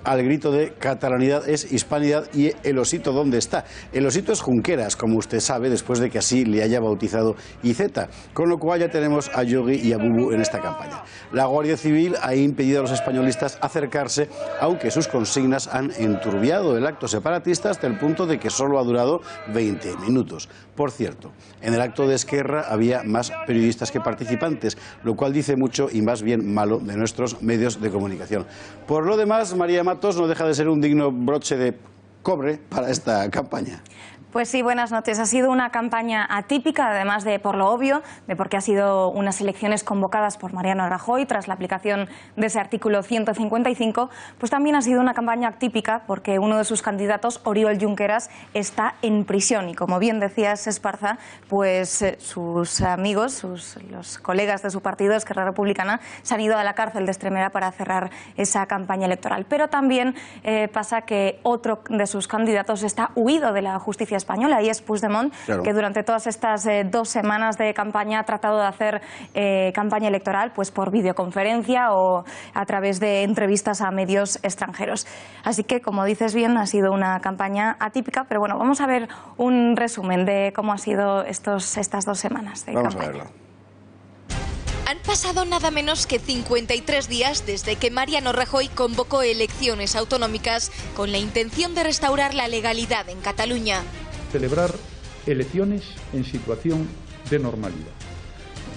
al grito de catalanidad es hispanidad y el osito ¿dónde está? El osito es Junqueras, como usted sabe, después de que así le haya bautizado Iceta, con lo cual ya tenemos a Yogi y a Bubu en esta campaña. La Guardia Civil ha impedido a los españolistas acercarse, aunque sus consignas han enturbiado el acto separatista hasta el punto de que solo ha durado 20 minutos. Por cierto, en el acto de Esquerra había más periodistas que participantes, lo cual dice mucho y más bien malo de nuestros medios de comunicación. Por lo demás, María Matos no deja de ser un digno broche de cobre para esta campaña. Pues sí, buenas noches. Ha sido una campaña atípica, además de por lo obvio, de porque ha sido unas elecciones convocadas por Mariano Rajoy tras la aplicación de ese artículo 155, pues también ha sido una campaña atípica porque uno de sus candidatos, Oriol Junqueras, está en prisión y, como bien decías, Esparza, pues sus amigos, los colegas de su partido, Esquerra Republicana, se han ido a la cárcel de Estremera para cerrar esa campaña electoral. Pero también pasa que otro de sus candidatos está huido de la justicia española española, y es Puigdemont, claro, que durante todas estas 2 semanas de campaña ha tratado de hacer campaña electoral pues por videoconferencia o a través de entrevistas a medios extranjeros. Así que, como dices bien, ha sido una campaña atípica, pero bueno, vamos a ver un resumen de cómo ha sido estas 2 semanas de Vamos campaña. a verlo. Han pasado nada menos que 53 días desde que Mariano Rajoy convocó elecciones autonómicas con la intención de restaurar la legalidad en Cataluña. Celebrar elecciones en situación de normalidad.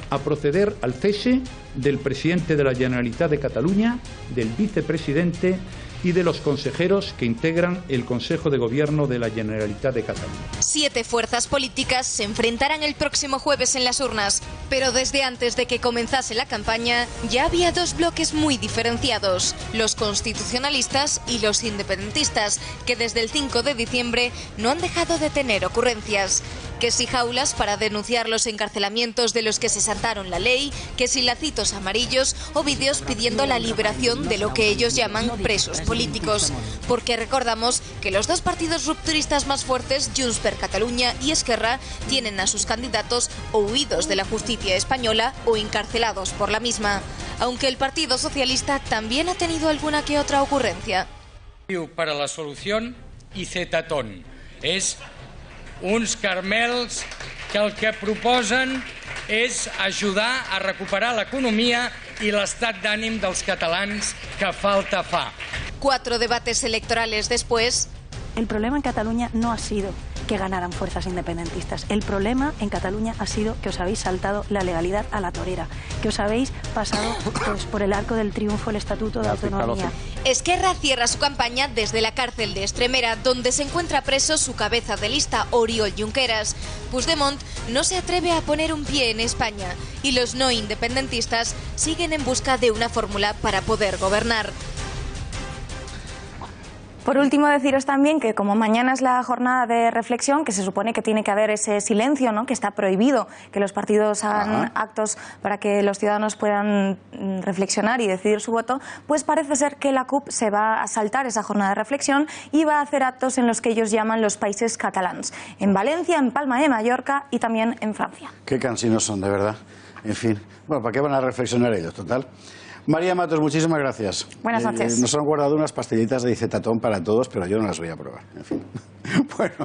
A proceder al cese del presidente de la Generalitat de Cataluña, del vicepresidente y de los consejeros que integran el Consejo de Gobierno de la Generalitat de Cataluña. 7 fuerzas políticas se enfrentarán el próximo jueves en las urnas, pero desde antes de que comenzase la campaña ya había 2 bloques muy diferenciados, los constitucionalistas y los independentistas, que desde el 5 de diciembre no han dejado de tener ocurrencias. Que si jaulas para denunciar los encarcelamientos de los que se saltaron la ley, que si lacitos amarillos o vídeos pidiendo la liberación de lo que ellos llaman presos políticos. Porque recordamos que los 2 partidos rupturistas más fuertes, Junts per Catalunya y Esquerra, tienen a sus candidatos o huidos de la justicia española o encarcelados por la misma. Aunque el Partido Socialista también ha tenido alguna que otra ocurrencia. Para la solución i cetatón. És uns carmels que el que proposen és ajudar a recuperar l'economia i l'estat d'ànim dels catalans que falta fa. 4 debates electorales después. El problema en Cataluña no ha sido que ganaran fuerzas independentistas. El problema en Cataluña ha sido que os habéis saltado la legalidad a la torera, que os habéis pasado pues, por el arco del triunfo el Estatuto de Autonomía. Esquerra cierra su campaña desde la cárcel de Extremera, donde se encuentra preso su cabeza de lista, Oriol Junqueras. Puigdemont no se atreve a poner un pie en España y los no independentistas siguen en busca de una fórmula para poder gobernar. Por último, deciros también que como mañana es la jornada de reflexión, que se supone que tiene que haber ese silencio, ¿no?, que está prohibido que los partidos hagan actos para que los ciudadanos puedan reflexionar y decidir su voto, pues parece ser que la CUP se va a saltar esa jornada de reflexión y va a hacer actos en los que ellos llaman los países catalans, en Valencia, en Palma de Mallorca y también en Francia. Qué cansinos son, de verdad. En fin, bueno, ¿para qué van a reflexionar ellos, total? María Matos, muchísimas gracias. Buenas noches. Nos han guardado unas pastillitas de dicetatón para todos, pero yo no las voy a probar. En fin. Bueno,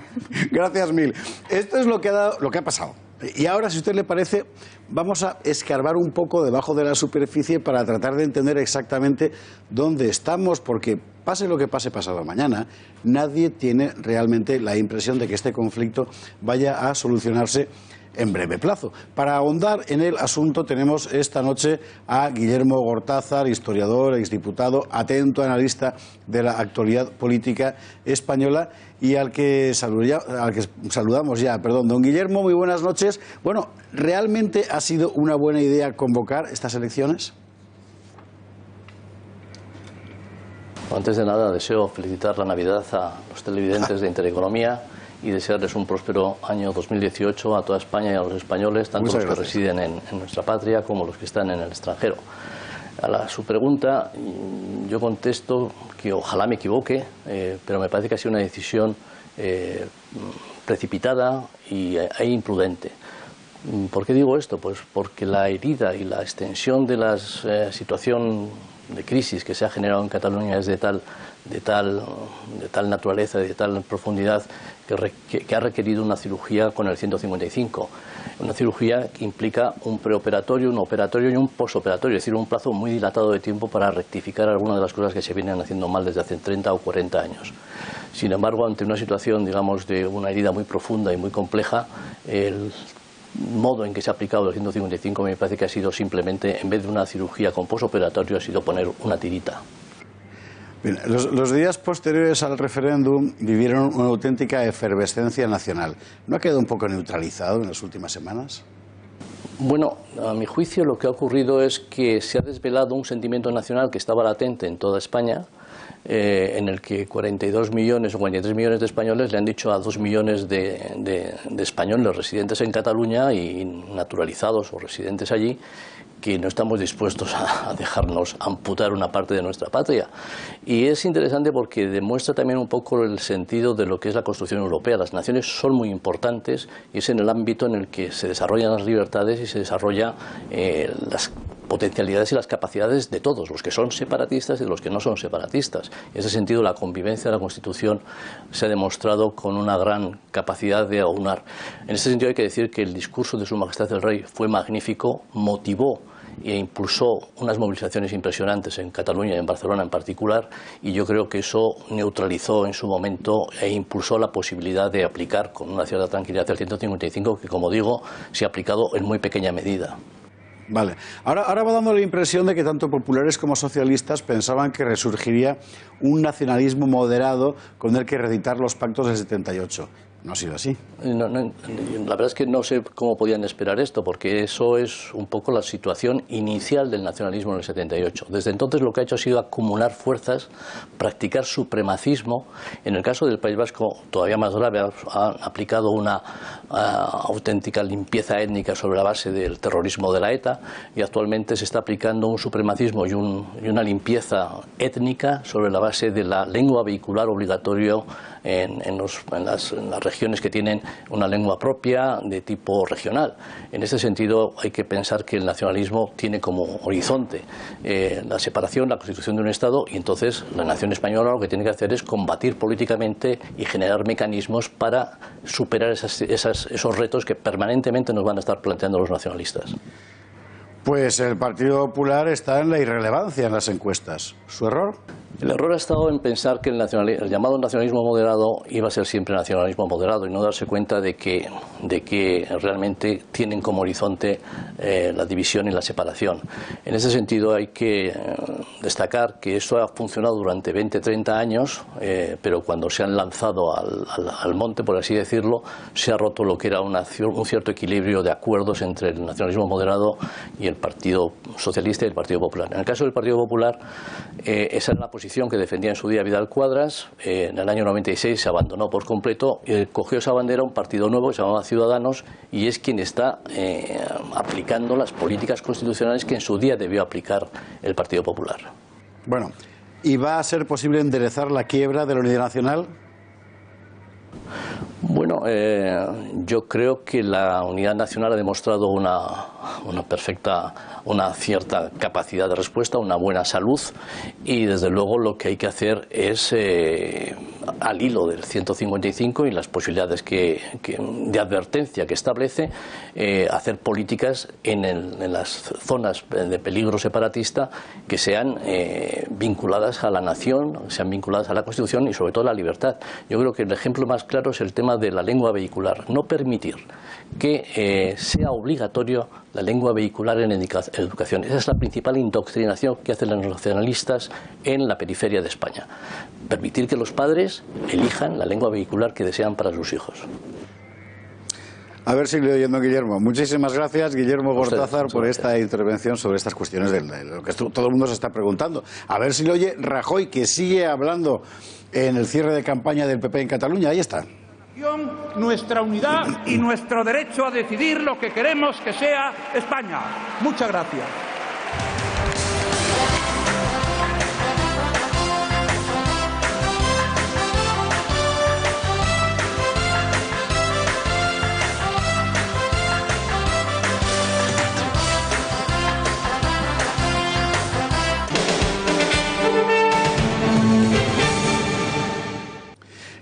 gracias mil. Esto es lo que ha pasado. Y ahora, si a usted le parece, vamos a escarbar un poco debajo de la superficie para tratar de entender exactamente dónde estamos, porque pase lo que pase pasado mañana, nadie tiene realmente la impresión de que este conflicto vaya a solucionarse en breve plazo. Para ahondar en el asunto tenemos esta noche a Guillermo Gortázar, historiador, exdiputado, atento analista de la actualidad política española y al que saludamos ya. Perdón, don Guillermo, muy buenas noches. Bueno, ¿realmente ha sido una buena idea convocar estas elecciones? Antes de nada, deseo felicitar la Navidad a los televidentes de Intereconomía y desearles un próspero año 2018 a toda España y a los españoles, tanto los que residen en nuestra patria como los que están en el extranjero. A su pregunta, yo contesto que ojalá me equivoque, pero me parece que ha sido una decisión precipitada e imprudente. ¿Por qué digo esto? Pues porque la herida y la extensión de la situación de crisis que se ha generado en Cataluña es de tal naturaleza y de tal profundidad que ha requerido una cirugía con el 155. Una cirugía que implica un preoperatorio, un operatorio y un posoperatorio, es decir, un plazo muy dilatado de tiempo para rectificar algunas de las cosas que se vienen haciendo mal desde hace 30 o 40 años. Sin embargo, ante una situación, digamos, de una herida muy profunda y muy compleja, el modo en que se ha aplicado el 155 me parece que ha sido simplemente, en vez de una cirugía con posoperatorio, ha sido poner una tirita. Bien, los días posteriores al referéndum vivieron una auténtica efervescencia nacional. ¿No ha quedado un poco neutralizado en las últimas semanas? Bueno, a mi juicio lo que ha ocurrido es que se ha desvelado un sentimiento nacional que estaba latente en toda España, en el que 42 millones o 43 millones de españoles le han dicho a 2 millones de españoles residentes en Cataluña y naturalizados o residentes allí que no estamos dispuestos a dejarnos amputar una parte de nuestra patria. Y es interesante porque demuestra también un poco el sentido de lo que es la construcción europea. Las naciones son muy importantes y es en el ámbito en el que se desarrollan las libertades y se desarrollan las potencialidades y las capacidades de todos, los que son separatistas y de los que no son separatistas. En ese sentido, la convivencia de la Constitución se ha demostrado con una gran capacidad de aunar. En ese sentido hay que decir que el discurso de Su Majestad el Rey fue magnífico, motivó e impulsó unas movilizaciones impresionantes en Cataluña y en Barcelona en particular, y yo creo que eso neutralizó en su momento e impulsó la posibilidad de aplicar con una cierta tranquilidad el 155, que, como digo, se ha aplicado en muy pequeña medida. Vale. Ahora va dando la impresión de que tanto populares como socialistas pensaban que resurgiría un nacionalismo moderado con el que reeditar los pactos del 78. No ha sido así. La verdad es que no sé cómo podían esperar esto, porque eso es un poco la situación inicial del nacionalismo en el 78. Desde entonces lo que ha hecho ha sido acumular fuerzas, practicar supremacismo. En el caso del País Vasco, todavía más grave, ha aplicado una auténtica limpieza étnica sobre la base del terrorismo de la ETA, y actualmente se está aplicando un supremacismo y una limpieza étnica sobre la base de la lengua vehicular obligatorio en las regiones que tienen una lengua propia de tipo regional. En ese sentido hay que pensar que el nacionalismo tiene como horizonte la separación, la constitución de un Estado, y entonces la nación española lo que tiene que hacer es combatir políticamente y generar mecanismos para superar esos retos que permanentemente nos van a estar planteando los nacionalistas. Pues el Partido Popular está en la irrelevancia en las encuestas. ¿Su error? El error ha estado en pensar que el llamado nacionalismo moderado iba a ser siempre nacionalismo moderado y no darse cuenta de que realmente tienen como horizonte la división y la separación. En ese sentido hay que destacar que esto ha funcionado durante 20-30 años, pero cuando se han lanzado al monte, por así decirlo, se ha roto lo que era un cierto equilibrio de acuerdos entre el nacionalismo moderado y el Partido Socialista y el Partido Popular. En el caso del Partido Popular, esa es la posición que defendía en su día Vidal Quadras. En el año 96 se abandonó por completo y cogió esa bandera un partido nuevo que se llamaba Ciudadanos, y es quien está aplicando las políticas constitucionales que en su día debió aplicar el Partido Popular. Bueno, ¿y va a ser posible enderezar la quiebra de la unidad nacional? Bueno, yo creo que la unidad nacional ha demostrado una cierta capacidad de respuesta, una buena salud, y desde luego lo que hay que hacer es, al hilo del 155 y las posibilidades de advertencia que establece, hacer políticas en las zonas de peligro separatista que sean vinculadas a la nación, sean vinculadas a la Constitución y sobre todo a la libertad. Yo creo que el ejemplo más claro es el tema de la lengua vehicular. No permitir que sea obligatorio la lengua vehicular en educación. Esa es la principal indoctrinación que hacen los nacionalistas en la periferia de España. Permitir que los padres elijan la lengua vehicular que desean para sus hijos. A ver si le oyendo, Guillermo. Muchísimas gracias, Guillermo Gortázar, por esta intervención sobre estas cuestiones de lo que todo el mundo se está preguntando. A ver si le oye Rajoy, que sigue hablando en el cierre de campaña del PP en Cataluña. Ahí está. Nuestra unidad y nuestro derecho a decidir lo que queremos que sea España. Muchas gracias.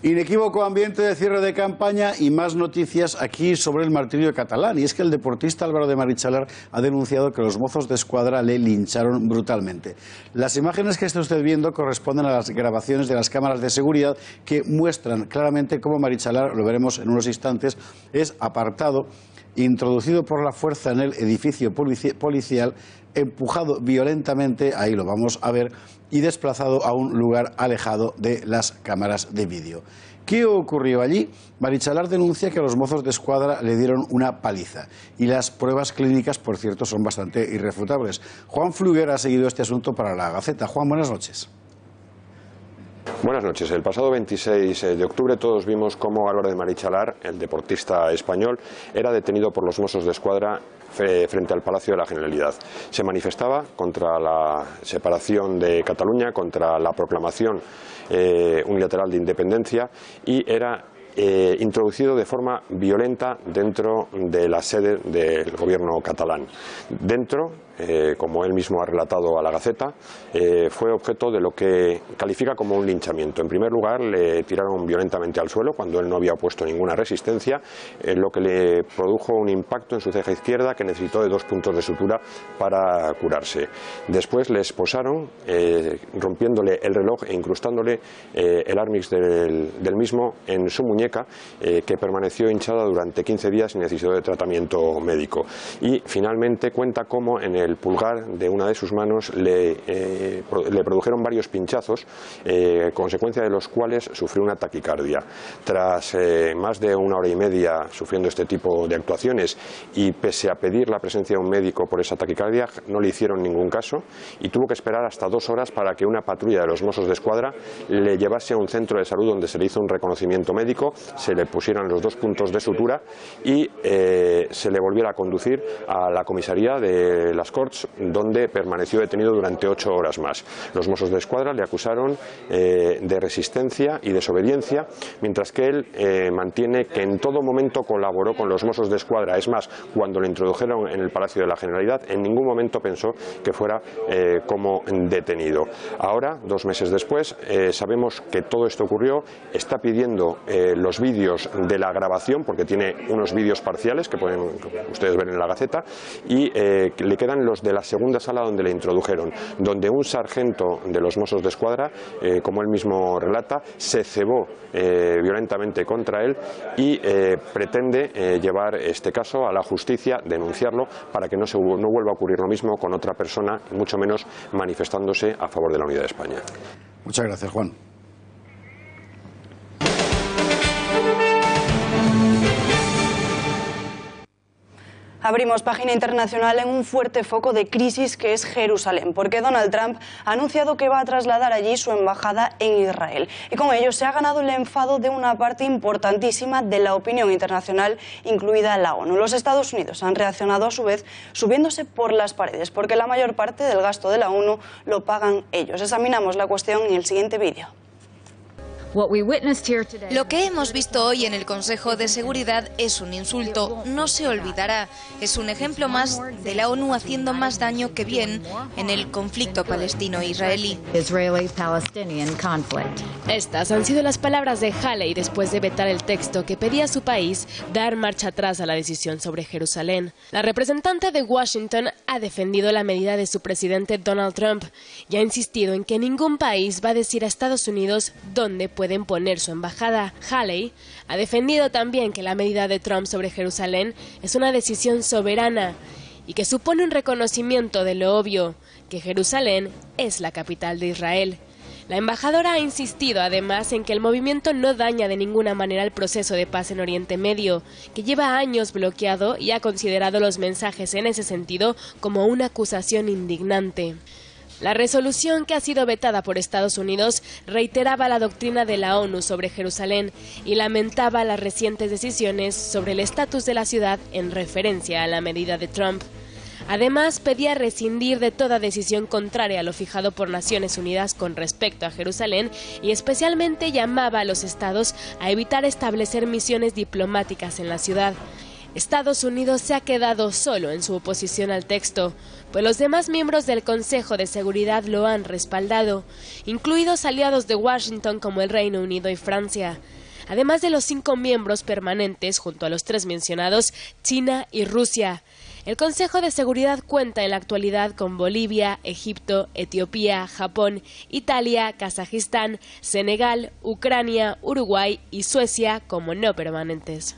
Inequívoco ambiente de cierre de campaña y más noticias aquí sobre el martirio catalán. Y es que el deportista Álvaro de Marichalar ha denunciado que los mozos de escuadra le lincharon brutalmente. Las imágenes que está usted viendo corresponden a las grabaciones de las cámaras de seguridad que muestran claramente cómo Marichalar, lo veremos en unos instantes, es apartado, introducido por la fuerza en el edificio policial, empujado violentamente, ahí lo vamos a ver, y desplazado a un lugar alejado de las cámaras de vídeo. ¿Qué ocurrió allí? Marichalar denuncia que los mozos de escuadra le dieron una paliza y las pruebas clínicas, por cierto, son bastante irrefutables. Juan Fluguer ha seguido este asunto para La Gaceta. Juan, buenas noches. Buenas noches. El pasado 26 de octubre todos vimos cómo Álvaro de Marichalar, el deportista español, era detenido por los Mossos de Escuadra frente al Palacio de la Generalidad. Se manifestaba contra la separación de Cataluña, contra la proclamación unilateral de independencia y era introducido de forma violenta dentro de la sede del gobierno catalán. Dentro, como él mismo ha relatado a la Gaceta, fue objeto de lo que califica como un linchamiento. En primer lugar, le tiraron violentamente al suelo cuando él no había opuesto ninguna resistencia, lo que le produjo un impacto en su ceja izquierda que necesitó de 2 puntos de sutura para curarse. Después le esposaron, rompiéndole el reloj e incrustándole el armix del mismo en su muñeca, que permaneció hinchada durante 15 días y necesitó de tratamiento médico. Y finalmente cuenta cómo en el pulgar de una de sus manos le produjeron varios pinchazos, consecuencia de los cuales sufrió una taquicardia. Tras más de 1 hora y media sufriendo este tipo de actuaciones y pese a pedir la presencia de un médico por esa taquicardia, no le hicieron ningún caso y tuvo que esperar hasta 2 horas para que una patrulla de los Mossos de Escuadra le llevase a un centro de salud donde se le hizo un reconocimiento médico, se le pusieran los 2 puntos de sutura y se le volviera a conducir a la comisaría de las Corts, donde permaneció detenido durante 8 horas más. Los Mossos de Escuadra le acusaron de resistencia y desobediencia, mientras que él mantiene que en todo momento colaboró con los Mossos de Escuadra. Es más, cuando lo introdujeron en el Palacio de la Generalidad, en ningún momento pensó que fuera como detenido. Ahora, 2 meses después, sabemos que todo esto ocurrió, está pidiendo los vídeos de la grabación, porque tiene unos vídeos parciales que pueden ustedes ver en la Gaceta, y le quedan los de la segunda sala donde le introdujeron, donde un sargento de los Mossos de Escuadra, como él mismo relata, se cebó violentamente contra él y pretende llevar este caso a la justicia, denunciarlo para que no vuelva a ocurrir lo mismo con otra persona, y mucho menos manifestándose a favor de la unidad de España. Muchas gracias, Juan. Abrimos página internacional en un fuerte foco de crisis que es Jerusalén, porque Donald Trump ha anunciado que va a trasladar allí su embajada en Israel. Y con ello se ha ganado el enfado de una parte importantísima de la opinión internacional, incluida la ONU. Los Estados Unidos han reaccionado a su vez subiéndose por las paredes, porque la mayor parte del gasto de la ONU lo pagan ellos. Examinamos la cuestión en el siguiente vídeo. Lo que hemos visto hoy en el Consejo de Seguridad es un insulto, no se olvidará. Es un ejemplo más de la ONU haciendo más daño que bien en el conflicto palestino-israelí. Estas han sido las palabras de Haley después de vetar el texto que pedía a su país dar marcha atrás a la decisión sobre Jerusalén. La representante de Washington ha defendido la medida de su presidente Donald Trump y ha insistido en que ningún país va a decir a Estados Unidos dónde pueden poner su embajada. Haley ha defendido también que la medida de Trump sobre Jerusalén es una decisión soberana y que supone un reconocimiento de lo obvio, que Jerusalén es la capital de Israel. La embajadora ha insistido además en que el movimiento no daña de ninguna manera el proceso de paz en Oriente Medio, que lleva años bloqueado, y ha considerado los mensajes en ese sentido como una acusación indignante. La resolución, que ha sido vetada por Estados Unidos, reiteraba la doctrina de la ONU sobre Jerusalén y lamentaba las recientes decisiones sobre el estatus de la ciudad en referencia a la medida de Trump. Además, pedía rescindir de toda decisión contraria a lo fijado por Naciones Unidas con respecto a Jerusalén y especialmente llamaba a los estados a evitar establecer misiones diplomáticas en la ciudad. Estados Unidos se ha quedado solo en su oposición al texto, pues los demás miembros del Consejo de Seguridad lo han respaldado, incluidos aliados de Washington como el Reino Unido y Francia, además de los 5 miembros permanentes junto a los 3 mencionados, China y Rusia. El Consejo de Seguridad cuenta en la actualidad con Bolivia, Egipto, Etiopía, Japón, Italia, Kazajistán, Senegal, Ucrania, Uruguay y Suecia como no permanentes.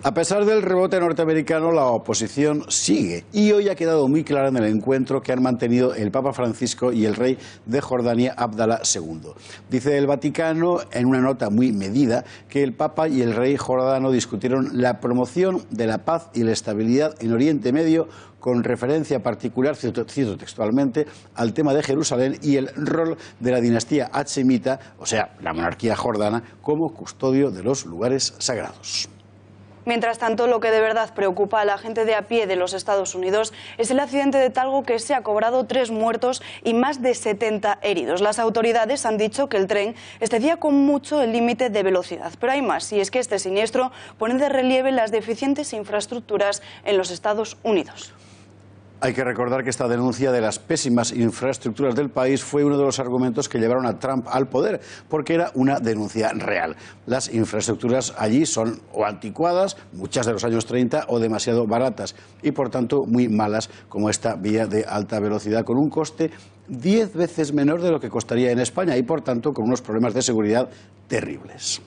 A pesar del rebote norteamericano, la oposición sigue y hoy ha quedado muy clara en el encuentro que han mantenido el Papa Francisco y el rey de Jordania, Abdalá II. Dice el Vaticano, en una nota muy medida, que el Papa y el rey jordano discutieron la promoción de la paz y la estabilidad en Oriente Medio, con referencia particular, cito textualmente, al tema de Jerusalén y el rol de la dinastía hachemita, o sea, la monarquía jordana, como custodio de los lugares sagrados. Mientras tanto, lo que de verdad preocupa a la gente de a pie de los Estados Unidos es el accidente de Talgo, que se ha cobrado 3 muertos y más de 70 heridos. Las autoridades han dicho que el tren excedía con mucho el límite de velocidad. Pero hay más, y es que este siniestro pone de relieve las deficientes infraestructuras en los Estados Unidos. Hay que recordar que esta denuncia de las pésimas infraestructuras del país fue uno de los argumentos que llevaron a Trump al poder, porque era una denuncia real. Las infraestructuras allí son o anticuadas, muchas de los años 30, o demasiado baratas y por tanto muy malas, como esta vía de alta velocidad, con un coste 10 veces menor de lo que costaría en España y por tanto con unos problemas de seguridad terribles.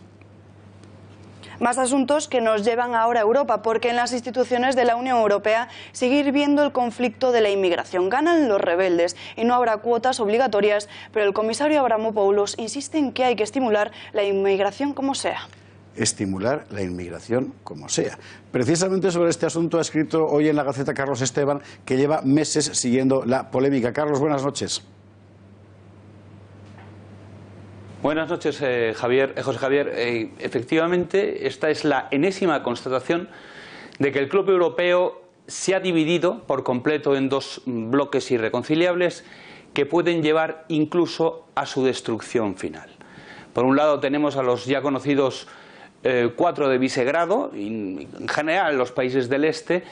Más asuntos que nos llevan ahora a Europa, porque en las instituciones de la Unión Europea sigue hirviendo el conflicto de la inmigración. Ganan los rebeldes y no habrá cuotas obligatorias, pero el comisario Avramopoulos insiste en que hay que estimular la inmigración como sea. Estimular la inmigración como sea. Precisamente sobre este asunto ha escrito hoy en la Gaceta Carlos Esteban, que lleva meses siguiendo la polémica. Carlos, buenas noches. Buenas noches, José Javier. Efectivamente, esta es la enésima constatación de que el Club Europeo se ha dividido por completo en 2 bloques irreconciliables que pueden llevar incluso a su destrucción final. Por un lado tenemos a los ya conocidos 4 de Visegrado, y en general los países del este,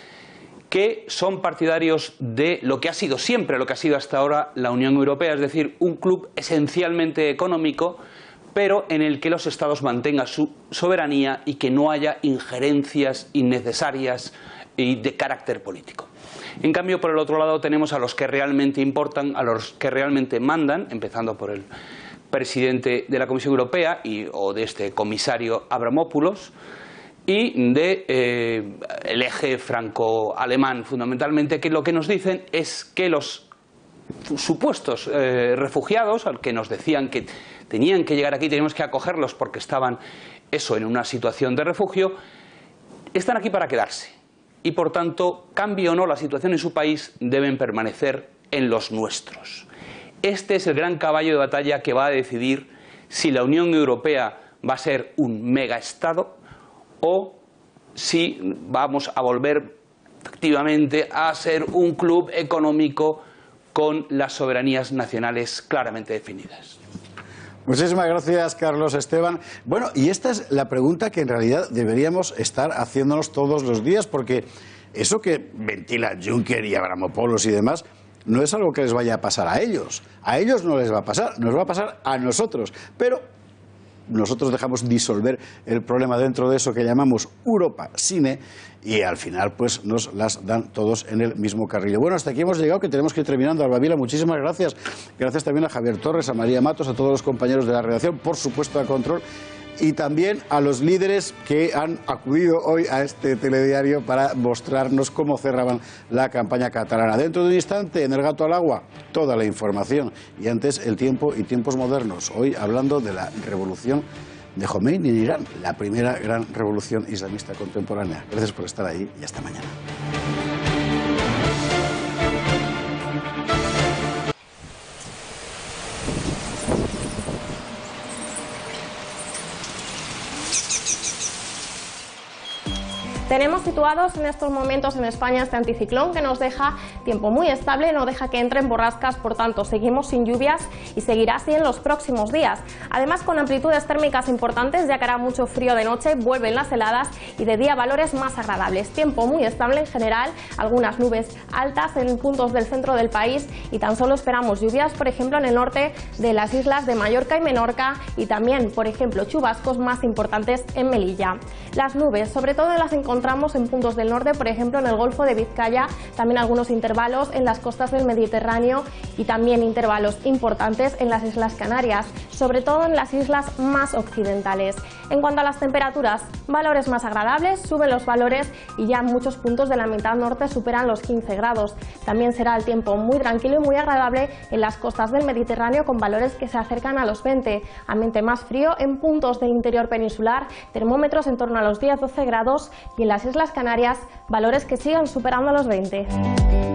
que son partidarios de lo que ha sido siempre, lo que ha sido hasta ahora la Unión Europea, es decir, un club esencialmente económico, pero en el que los Estados mantengan su soberanía y que no haya injerencias innecesarias y de carácter político. En cambio, por el otro lado, tenemos a los que realmente importan, a los que realmente mandan, empezando por el presidente de la Comisión Europea o de este comisario Avramopoulos, y de el eje franco-alemán, fundamentalmente, que lo que nos dicen es que los supuestos refugiados, al que nos decían que tenían que llegar aquí, teníamos que acogerlos porque estaban en una situación de refugio, están aquí para quedarse y por tanto, cambie o no la situación en su país, deben permanecer en los nuestros. Este es el gran caballo de batalla que va a decidir si la Unión Europea va a ser un megaestado o si vamos a volver efectivamente a ser un club económico con las soberanías nacionales claramente definidas. Muchísimas gracias, Carlos Esteban. Bueno, y esta es la pregunta que en realidad deberíamos estar haciéndonos todos los días, porque eso que ventilan Juncker y Avramopoulos y demás no es algo que les vaya a pasar a ellos. A ellos no les va a pasar, nos va a pasar a nosotros. Pero nosotros dejamos disolver el problema dentro de eso que llamamos Europa Cine y al final pues nos las dan todos en el mismo carril. Bueno, hasta aquí hemos llegado, que tenemos que ir terminando. Alba Vila, muchísimas gracias. Gracias también a Javier Torres, a María Matos, a todos los compañeros de la redacción, por supuesto a Control, y también a los líderes que han acudido hoy a este telediario para mostrarnos cómo cerraban la campaña catalana. Dentro de un instante, en El Gato al Agua, toda la información. Y antes, El Tiempo y Tiempos Modernos. Hoy hablando de la revolución de Jomeini en Irán, la primera gran revolución islamista contemporánea. Gracias por estar ahí y hasta mañana. Tenemos situados en estos momentos en España este anticiclón que nos deja tiempo muy estable, no deja que entren borrascas, por tanto seguimos sin lluvias y seguirá así en los próximos días. Además, con amplitudes térmicas importantes, ya que hará mucho frío de noche, vuelven las heladas y de día valores más agradables. Tiempo muy estable en general, algunas nubes altas en puntos del centro del país y tan solo esperamos lluvias, por ejemplo, en el norte de las islas de Mallorca y Menorca y también, por ejemplo, chubascos más importantes en Melilla. Las nubes, sobre todo las encontramos encontramos en puntos del norte, por ejemplo en el Golfo de Vizcaya, también algunos intervalos en las costas del Mediterráneo y también intervalos importantes en las Islas Canarias, sobre todo en las islas más occidentales. En cuanto a las temperaturas, valores más agradables, suben los valores y ya en muchos puntos de la mitad norte superan los 15 grados. También será el tiempo muy tranquilo y muy agradable en las costas del Mediterráneo con valores que se acercan a los 20. Ambiente más frío en puntos del interior peninsular, termómetros en torno a los 10-12 grados y en las Islas Canarias valores que siguen superando los 20.